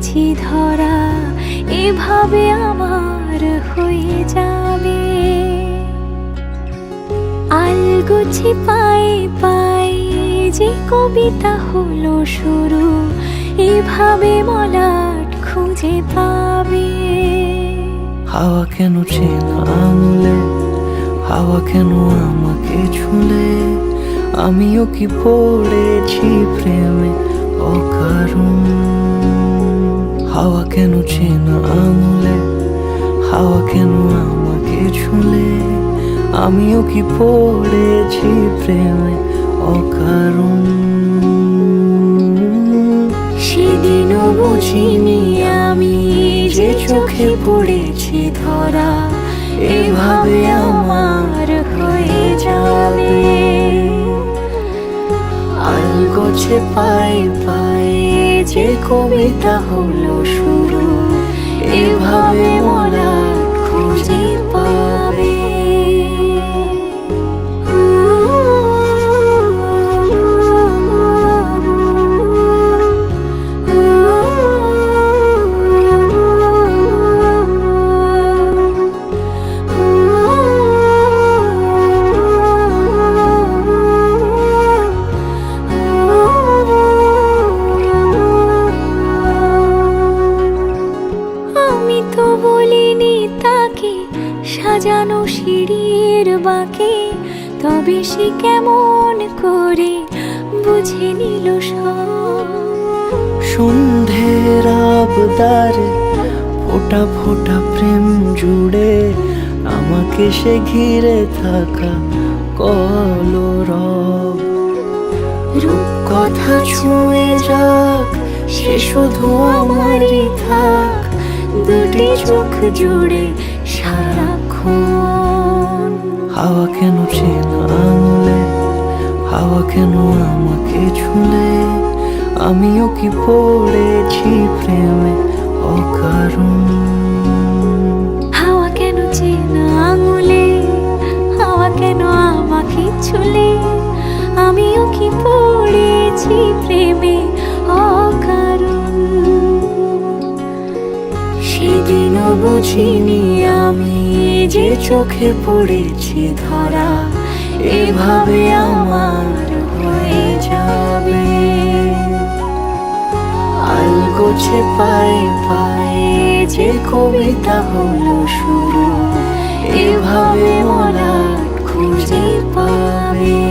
পড়েছি ধরা, এভাবে আমার হয়ে যাবে। আলগোছি পায়ে পায়ে যে কবিতা হলো শুরু, এভাবে মলাট খুঁজে পাবে। হাওয়া কেন চেনা আঙুলে, হাওয়া কেন আমাকে ছুলে, আমিও কি পড়েছি প্রেমে অকারণ। হাওয়া কেন চেনা আঙুলে, হাওয়া কেন আমাকে ছুলে, আমিও কি পড়েছি প্রেমে অকারণ। সেদিনও বুঝিনি আমি যে চোখে পড়েছি ধরা, এভাবে আমার হয়ে যাবে। আলগোছে পায়ে পায়ে যে কবিতা হলো শুরু, এভাবে মলাট খুঁজে পাবে। আমি তো বলিনি তাকে সাজানো সিঁড়ির বাঁকে, তবে সে কেমন করে বুঝে নিল সব। সন্ধ্যের আবদারে ফোটা ফোটা প্রেম জুড়ে, আমাকে সে ঘিরে থাকা কলরব। রূপকথা ছুঁয়ে যাক, সে শুধু আমারই থাক, দুটি চোখ জুড়ে সারাক্ষণ। হাওয়া কেন চেনা আঙুলে, হাওয়া কেন আমাকে ছুলে, আমিও কি পড়েছি প্রেমে অকারণ। হাওয়া কেন চেনা আঙুলে, হাওয়া কেন আমাকে ছুলে, আমিও কি পড়েছি প্রেমে অকারণ। সেদিনও বুঝিনি আমি যে চোখে পড়েছি ধরা, এভাবে আমার হয়ে যাবে। আলগোছে পায়ে পায়ে যে কবিতা হলো শুরু, এভাবে মলাট খুঁজে পাবে।